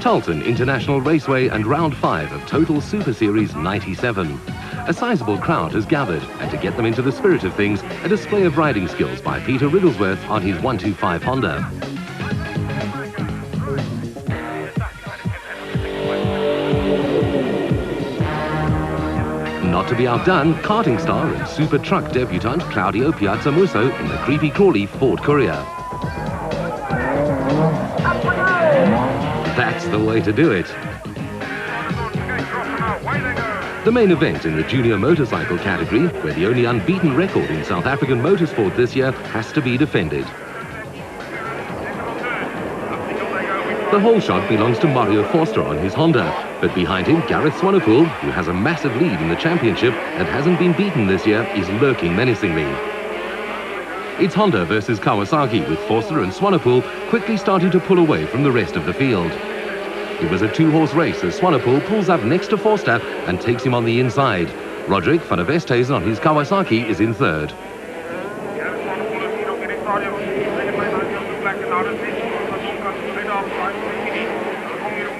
Tarleton International Raceway and Round 5 of Total Super Series 97. A sizable crowd has gathered, and to get them into the spirit of things, a display of riding skills by Peter Wrigglesworth on his 125 Honda. Not to be outdone, karting star and super truck debutant Claudio Piazzamuso in the creepy crawly Ford Courier. That's the way to do it. The main event in the junior motorcycle category, where the only unbeaten record in South African motorsport this year has to be defended. The whole shot belongs to Mario Forster on his Honda, but behind him, Gareth Swanepoel, who has a massive lead in the championship and hasn't been beaten this year, is lurking menacingly. It's Honda versus Kawasaki, with Forster and Swanepoel quickly starting to pull away from the rest of the field. It was a two-horse race as Swanepoel pulls up next to Forster and takes him on the inside. Roderick van der Westhuizen on his Kawasaki is in third.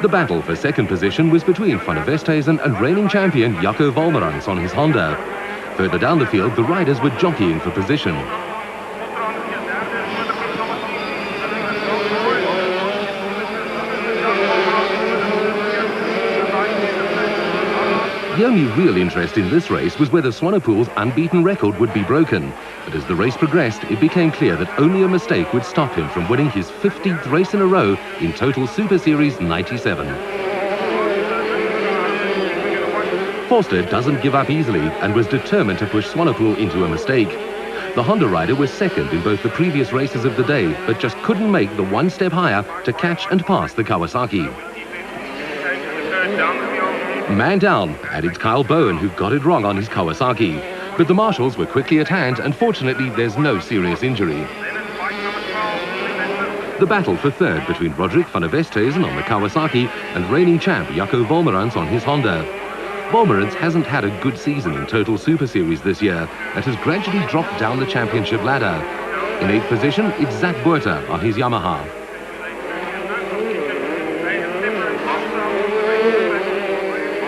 The battle for second position was between van der Westhuizen and reigning champion Jaco Wolmerans on his Honda. Further down the field, the riders were jockeying for position. The only real interest in this race was whether Swanepoel's unbeaten record would be broken. But as the race progressed, it became clear that only a mistake would stop him from winning his 15th race in a row in Total Super Series 97. Forster doesn't give up easily and was determined to push Swanepoel into a mistake. The Honda rider was second in both the previous races of the day, but just couldn't make the one step higher to catch and pass the Kawasaki. Man down, and it's Kyle Bowen who got it wrong on his Kawasaki. But the marshals were quickly at hand, and fortunately there's no serious injury. The battle for third between Roderick van der Westhuizen on the Kawasaki and reigning champ Jaco Wolmerans on his Honda. Wolmerans hasn't had a good season in Total Super Series this year and has gradually dropped down the championship ladder. In 8th position, it's Zach Buerta on his Yamaha.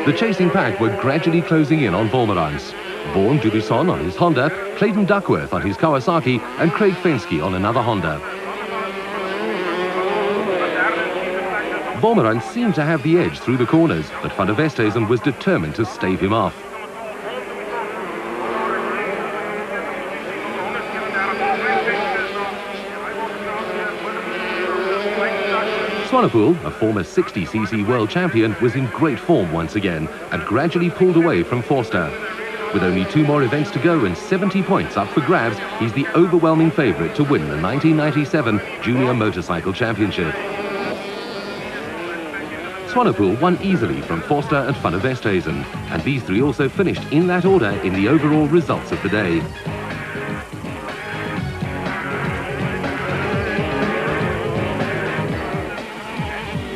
The chasing pack were gradually closing in on Wolmerans. Vaughan Dubisson on his Honda, Clayton Duckworth on his Kawasaki, and Craig Fensky on another Honda. Wolmerans seemed to have the edge through the corners, but van der Westhuizen was determined to stave him off. Swanepoel, a former 60cc world champion, was in great form once again and gradually pulled away from Forster. With only 2 more events to go and 70 points up for grabs, he's the overwhelming favourite to win the 1997 Junior Motorcycle Championship. Swanepoel won easily from Forster and van der Westhuizen, and these three also finished in that order in the overall results of the day.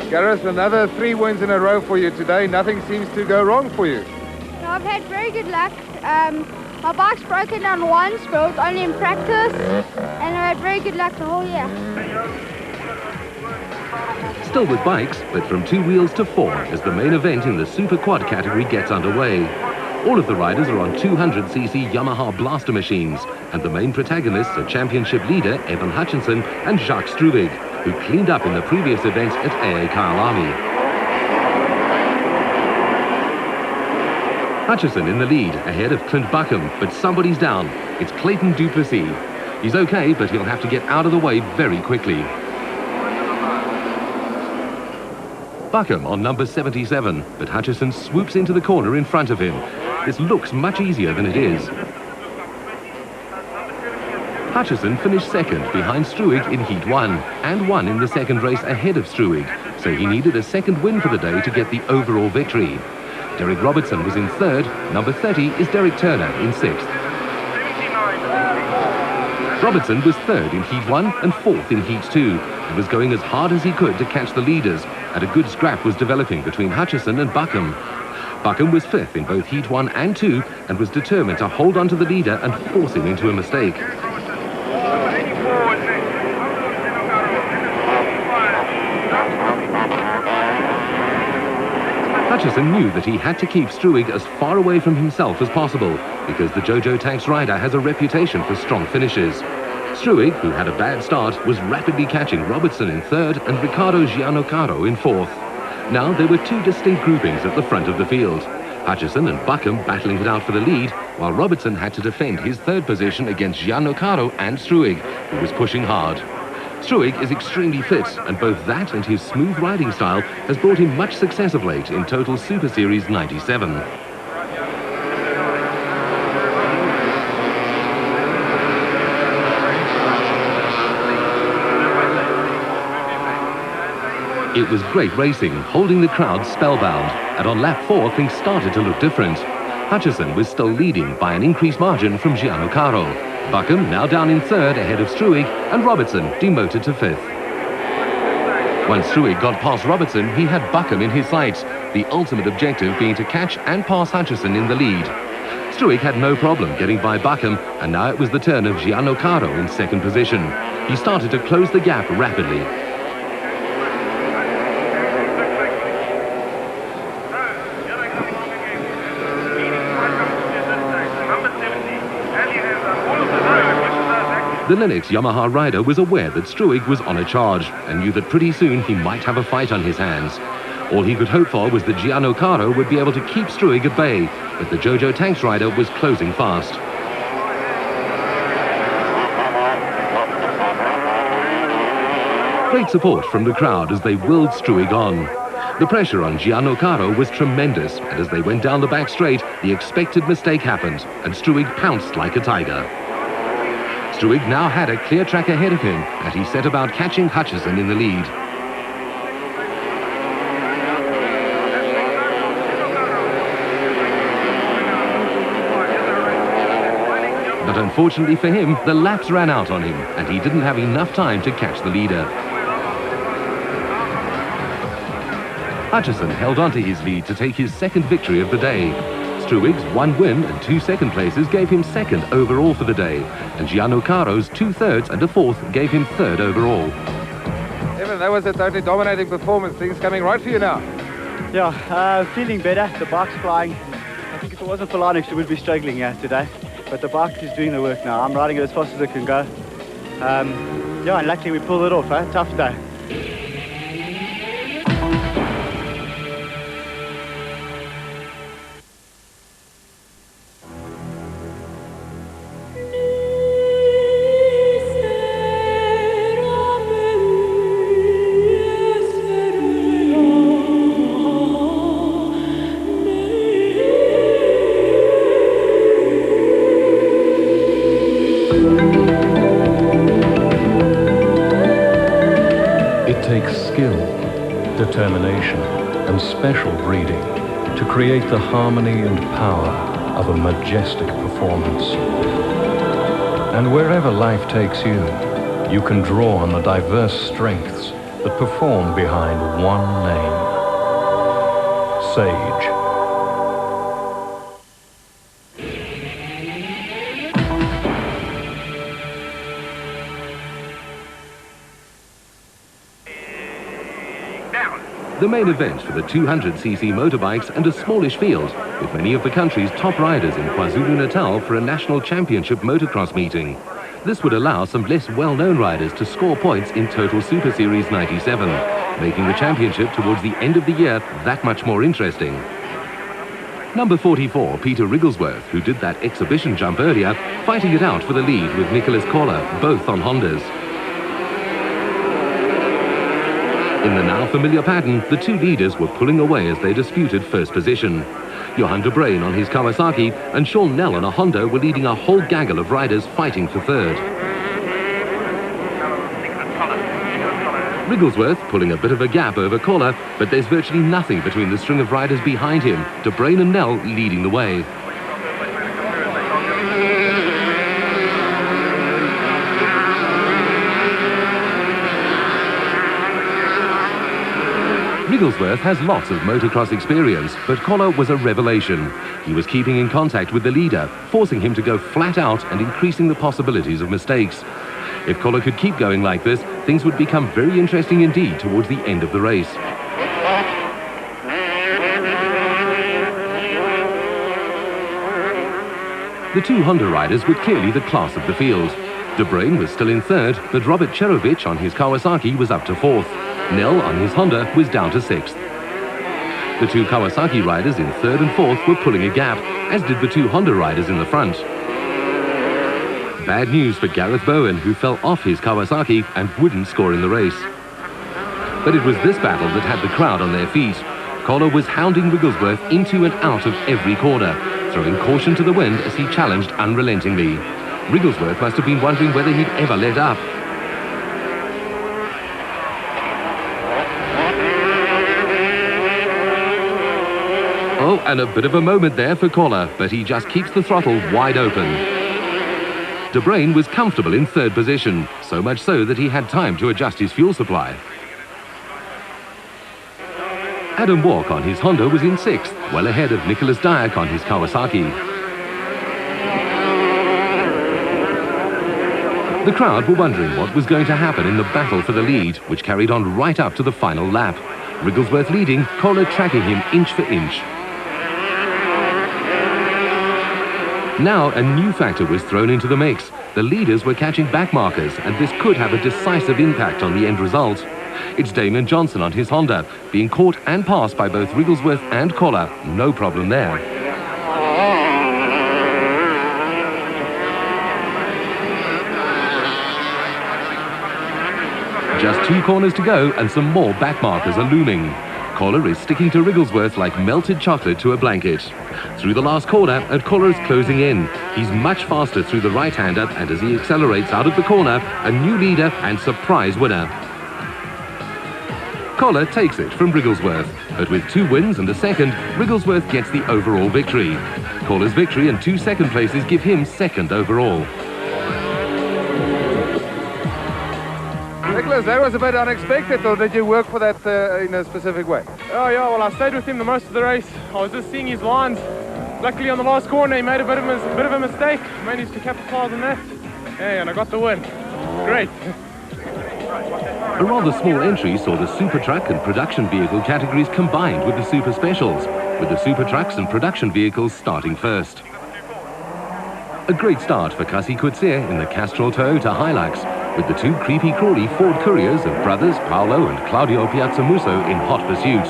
Gareth, another 3 wins in a row for you today. Nothing seems to go wrong for you. No, I've had very good luck. My bike's broken down once, but it was only in practice, and I had very good luck the whole year. Still with bikes, but from 2 wheels to 4 as the main event in the Super Quad category gets underway. All of the riders are on 200cc Yamaha blaster machines, and the main protagonists are championship leader Evan Hutchinson and Jacques Struwig, who cleaned up in the previous event at AA Kyalami. Hutchison in the lead, ahead of Clint Buckham, but somebody's down. It's Clayton Duplessis. He's okay, but he'll have to get out of the way very quickly. Buckham on number 77, but Hutchison swoops into the corner in front of him. This looks much easier than it is. Hutchison finished second behind Struwig in Heat 1 and won in the second race ahead of Struwig, so he needed a second win for the day to get the overall victory. Derek Robertson was in third, number 30 is Derek Turner in 6th. Robertson was third in Heat 1 and 4th in Heat 2 and was going as hard as he could to catch the leaders, and a good scrap was developing between Hutchison and Buckham. Buckham was 5th in both Heat 1 and 2 and was determined to hold on to the leader and force him into a mistake. Hutchison knew that he had to keep Struwig as far away from himself as possible because the Jojo Tanks rider has a reputation for strong finishes. Struwig, who had a bad start, was rapidly catching Robertson in third and Ricardo Giannocaro in fourth. Now there were two distinct groupings at the front of the field. Hutchison and Buckham battling it out for the lead, while Robertson had to defend his third position against Giannocaro and Struwig, who was pushing hard. Struwig is extremely fit, and both that and his smooth riding style has brought him much success of late in Total Super Series 97. It was great racing, holding the crowd spellbound, and on lap 4 things started to look different. Hutchison was still leading by an increased margin from Giannocaro. Buckham now down in third ahead of Struwig, and Robertson demoted to fifth. Once Struwig got past Robertson, he had Buckham in his sights, the ultimate objective being to catch and pass Hutchison in the lead. Struwig had no problem getting by Buckham, and now it was the turn of Giannocaro in second position. He started to close the gap rapidly. The Lennox Yamaha rider was aware that Struwig was on a charge and knew that pretty soon he might have a fight on his hands. All he could hope for was that Giannocaro would be able to keep Struwig at bay, but the Jojo Tanks rider was closing fast. Great support from the crowd as they willed Struwig on. The pressure on Giannocaro was tremendous, and as they went down the back straight, the expected mistake happened, and Struwig pounced like a tiger. Struwig now had a clear track ahead of him, and he set about catching Hutchison in the lead. But unfortunately for him, the laps ran out on him, and he didn't have enough time to catch the leader. Hutchison held on to his lead to take his second victory of the day. Struwig's 1 win and 2 second places gave him second overall for the day, and Giannocaro's 2 thirds and a fourth gave him third overall. Evan, that was a totally dominating performance. Things coming right for you now. Yeah, feeling better. The bike's flying. I think if it wasn't for Linux, we would be struggling here today. But the bike is doing the work now. I'm riding it as fast as it can go. Yeah, and luckily we pulled it off. Tough day. It takes skill, determination, and special breeding to create the harmony and power of a majestic performance. And wherever life takes you, you can draw on the diverse strengths that perform behind one name: Sage. The main event for the 200cc motorbikes and a smallish field, with many of the country's top riders in KwaZulu-Natal for a national championship motocross meeting. This would allow some less well-known riders to score points in Total Super Series 97, making the championship towards the end of the year that much more interesting. Number 44, Peter Wrigglesworth, who did that exhibition jump earlier, fighting it out for the lead with Nicholas Koller, both on Hondas. In the now familiar pattern, the two leaders were pulling away as they disputed first position. Johan de Bruyn on his Kawasaki and Sean Nell on a Honda were leading a whole gaggle of riders fighting for third. Wrigglesworth pulling a bit of a gap over Koller, but there's virtually nothing between the string of riders behind him, de Bruyn and Nell leading the way. Wrigglesworth has lots of motocross experience, but Koller was a revelation. He was keeping in contact with the leader, forcing him to go flat out and increasing the possibilities of mistakes. If Koller could keep going like this, things would become very interesting indeed towards the end of the race. The two Honda riders were clearly the class of the field. De Bruyn was still in third, but Robert Cherovich on his Kawasaki was up to fourth. Nel on his Honda was down to sixth. The two Kawasaki riders in third and fourth were pulling a gap, as did the two Honda riders in the front. Bad news for Gareth Bowen, who fell off his Kawasaki and wouldn't score in the race. But it was this battle that had the crowd on their feet. Kohler was hounding Wigglesworth into and out of every corner, throwing caution to the wind as he challenged unrelentingly. Wigglesworth must have been wondering whether he'd ever let up. Oh, and a bit of a moment there for Kohler, but he just keeps the throttle wide open. De Bruyn was comfortable in third position, so much so that he had time to adjust his fuel supply. Adam Walk on his Honda was in sixth, well ahead of Nicholas Dyack on his Kawasaki. The crowd were wondering what was going to happen in the battle for the lead, which carried on right up to the final lap. Wigglesworth leading, Kohler tracking him inch for inch. Now a new factor was thrown into the mix. The leaders were catching back markers, and this could have a decisive impact on the end result. It's Damon Johnson on his Honda, being caught and passed by both Wigglesworth and Kohler. No problem there. Just 2 corners to go and some more back markers are looming. Kohler is sticking to Wigglesworth like melted chocolate to a blanket. Through the last corner, and Kohler is closing in. He's much faster through the right-hander, and as he accelerates out of the corner, a new leader and surprise winner. Kohler takes it from Wigglesworth, but with 2 wins and a second, Wigglesworth gets the overall victory. Kohler's victory and 2 second places give him second overall. Nicholas, that was a bit unexpected, or did you work for that in a specific way? Oh yeah, well I stayed with him the most of the race. I was just seeing his lines. Luckily on the last corner he made a bit of a mistake. Managed to capitalise on that. Yeah, and I got the win. Great. A rather small entry saw the Super Truck and Production Vehicle categories combined with the Super Specials, with the Super Trucks and Production Vehicles starting first. A great start for Kasi Coetzee in the Castrol Toyota Hilux, with the 2 creepy-crawly Ford Couriers of brothers Paolo and Claudio Piazzamuso in hot pursuit.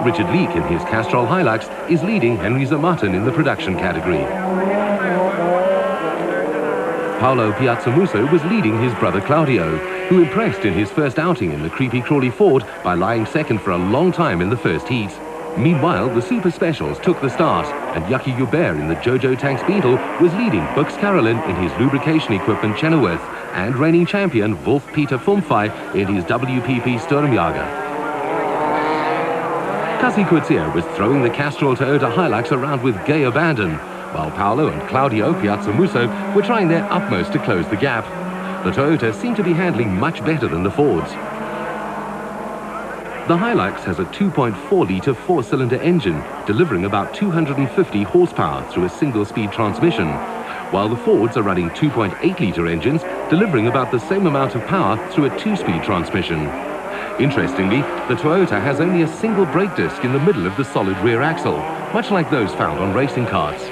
Richard Leake in his Castrol Hilux is leading Henry Zermatten in the production category. Paolo Piazzamuso was leading his brother Claudio, who impressed in his first outing in the creepy-crawly Ford by lying second for a long time in the first heat. Meanwhile, the Super Specials took the start, and Yucky Hubert in the Jojo Tanks Beetle was leading Bux Carolyn in his lubrication equipment Chenoweth, and reigning champion Wolf Peter Fumfai in his WPP Sturmjager. Kasi Coetzee was throwing the Castrol Toyota Hilux around with gay abandon, while Paolo and Claudio Piazzamuso were trying their utmost to close the gap. The Toyota seemed to be handling much better than the Fords. The Hilux has a 2.4-litre 4-cylinder engine, delivering about 250 horsepower through a single-speed transmission, while the Fords are running 2.8-litre engines, delivering about the same amount of power through a 2-speed transmission. Interestingly, the Toyota has only a single brake disc in the middle of the solid rear axle, much like those found on racing carts.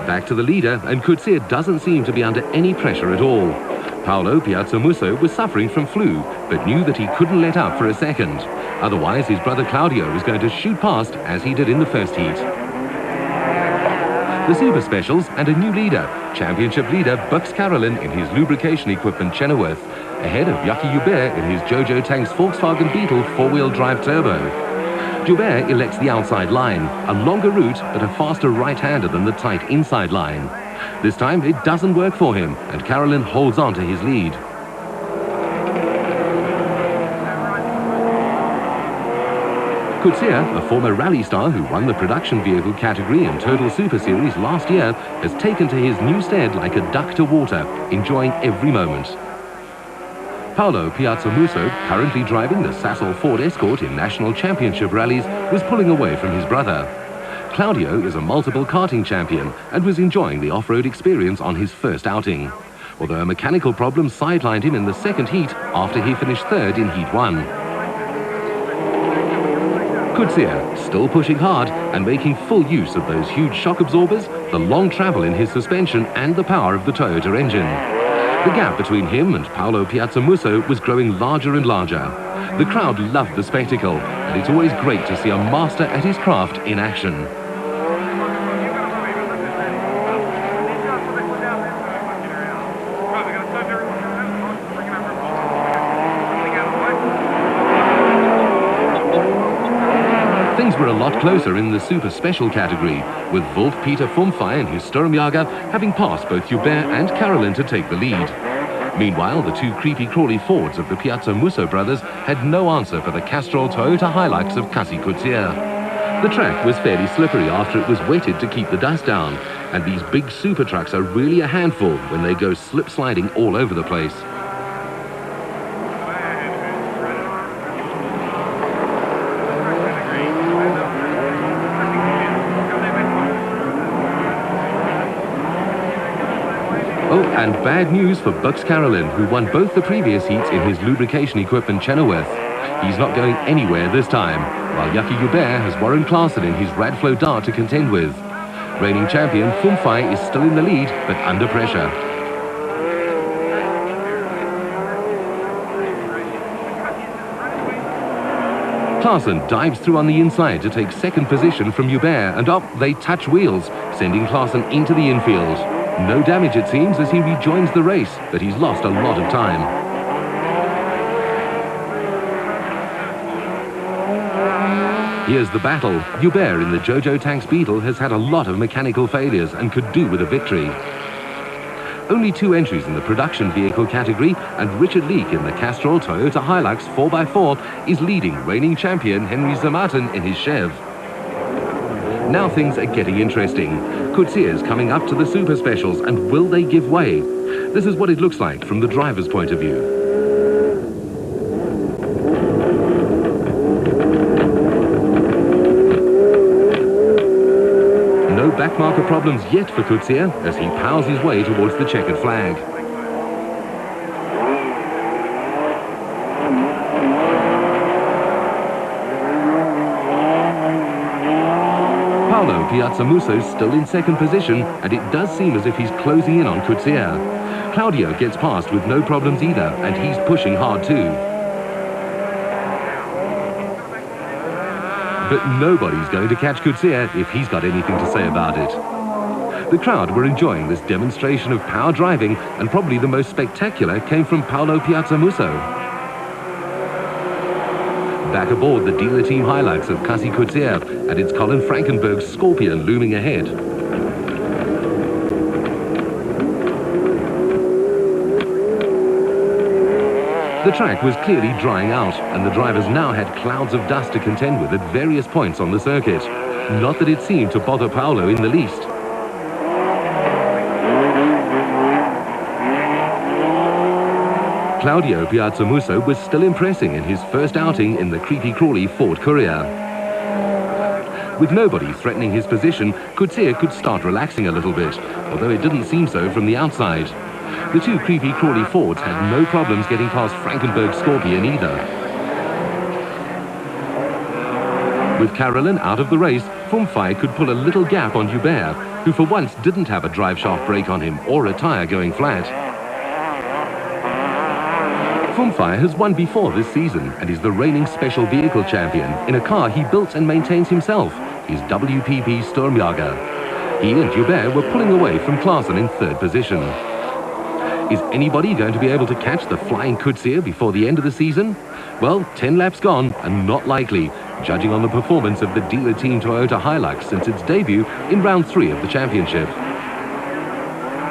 Back to the leader, and Coetzee doesn't seem to be under any pressure at all. Paolo Piazzamuso was suffering from flu, but knew that he couldn't let up for a second. Otherwise, his brother Claudio was going to shoot past, as he did in the first heat. The Super Specials and a new leader, championship leader Bux Carolyn in his lubrication equipment Chenoweth, ahead of Yucky Hubert in his Jojo Tanks Volkswagen Beetle 4-wheel drive turbo. Hubert elects the outside line, a longer route but a faster right-hander than the tight inside line. This time it doesn't work for him, and Carolyn holds on to his lead. Coetzee, a former rally star who won the production vehicle category in Total Super Series last year, has taken to his new stead like a duck to water, enjoying every moment. Paolo Piazzamuso, currently driving the Sasol Ford Escort in national championship rallies, was pulling away from his brother. Claudio is a multiple karting champion and was enjoying the off-road experience on his first outing. although a mechanical problem sidelined him in the second heat after he finished third in Heat 1. Coetzee still pushing hard and making full use of those huge shock absorbers, the long travel in his suspension and the power of the Toyota engine. The gap between him and Paolo Piazzamusso was growing larger and larger. The crowd loved the spectacle, and it's always great to see a master at his craft in action. Things were a lot closer in the super special category, with Wolf-Peter Fumfey and his Sturmjager having passed both Hubert and Carolyn to take the lead. Meanwhile, the two creepy-crawly Fords of the Piazzamusso brothers had no answer for the Castrol Toyota Hilux of Kasi Coetzee. The track was fairly slippery after it was wetted to keep the dust down, and these big super trucks are really a handful when they go slip-sliding all over the place. Oh, and bad news for Bucks Carolyn, who won both the previous heats in his lubrication equipment Chenoweth. He's not going anywhere this time, while Jackie Hubert has Warren Klaasen in his Radflow Dart to contend with. Reigning champion Fumfey is still in the lead, but under pressure. Klaasen dives through on the inside to take second position from Hubert, and they touch wheels, sending Klaasen into the infield. No damage, it seems, as he rejoins the race, but he's lost a lot of time. Here's the battle. Hubert in the Jojo Tanks Beetle has had a lot of mechanical failures and could do with a victory. Only 2 entries in the production vehicle category, and Richard Leek in the Castrol Toyota Hilux 4x4 is leading reigning champion Henry Zermatten in his Chev. Now things are getting interesting. Coetzee is coming up to the super specials, and will they give way? This is what it looks like from the driver's point of view. No backmarker problems yet for Coetzee as he powers his way towards the checkered flag. Paolo Piazzamusso still in second position, and it does seem as if he's closing in on Coetzee. Claudio gets past with no problems either, and he's pushing hard too. But nobody's going to catch Coetzee if he's got anything to say about it. The crowd were enjoying this demonstration of power driving, and probably the most spectacular came from Paolo Piazzamusso. Back aboard the dealer team Hilux of Kasi Coetzee, and it's Colin Frankenberg's Scorpion looming ahead. The track was clearly drying out, and the drivers now had clouds of dust to contend with at various points on the circuit. Not that it seemed to bother Paolo in the least. Claudio Piazzamusso was still impressing in his first outing in the creepy-crawly Ford Courier. With nobody threatening his position, Coetzee could start relaxing a little bit, although it didn't seem so from the outside. The two creepy-crawly Fords had no problems getting past Frankenberg's Scorpion either. With Carolyn out of the race, Fumfey could pull a little gap on Hubert, who for once didn't have a drive shaft brake on him or a tyre going flat. Fumfey has won before this season and is the reigning special vehicle champion in a car he built and maintains himself, his WPP Sturmjager. He and Hubert were pulling away from Klaasen in third position. Is anybody going to be able to catch the flying Coetzee before the end of the season? Well, 10 laps gone and not likely, judging on the performance of the dealer team Toyota Hilux since its debut in round 3 of the championship.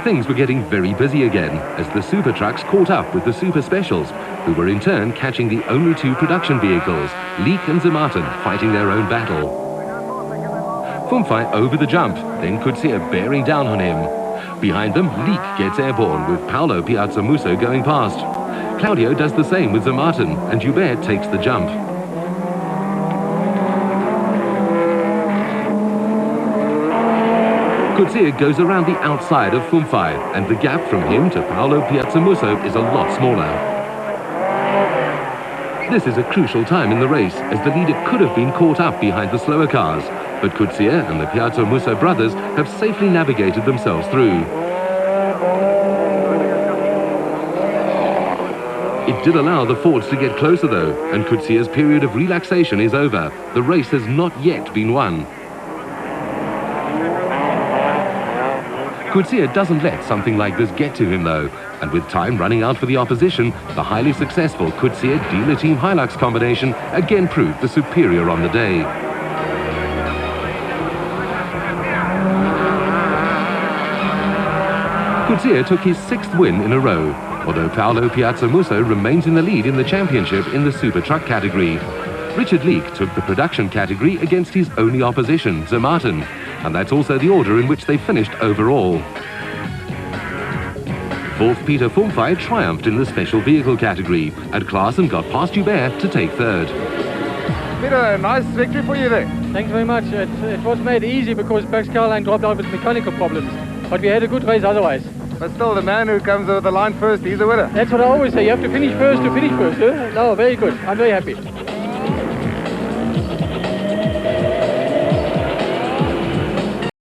Things were getting very busy again as the super trucks caught up with the super specials, who were in turn catching the only 2 production vehicles, Leek and Zermatten, fighting their own battle. Fumfey over the jump, then Coetzee bearing down on him. Behind them, Leek gets airborne with Paolo Piazzamusso going past. Claudio does the same with Zermatten, and Hubert takes the jump. Coetzee goes around the outside of Fumfai, and the gap from him to Paolo Piazzamusso is a lot smaller. This is a crucial time in the race, as the leader could have been caught up behind the slower cars, but Coetzee and the Piazzamusso brothers have safely navigated themselves through. It did allow the Fords to get closer though, and Coetzee's period of relaxation is over. The race has not yet been won. Coetzee doesn't let something like this get to him though, and with time running out for the opposition, the highly successful Coetzee Dealer Team Hilux combination again proved the superior on the day. Coetzee took his 6th win in a row, although Paolo Piazzamusso remains in the lead in the championship in the super truck category. Richard Leek took the production category against his only opposition, Zermatten, and that's also the order in which they finished overall. 4th Peter Fumfai triumphed in the special vehicle category, and Klaassen got past Hubert to take 3rd. Peter, a nice victory for you there. Thanks very much. It was made easy because Max Caroline dropped out with mechanical problems, but we had a good race otherwise. But still, the man who comes over the line first, he's the winner. That's what I always say. You have to finish first to finish first. No, very good. I'm very happy.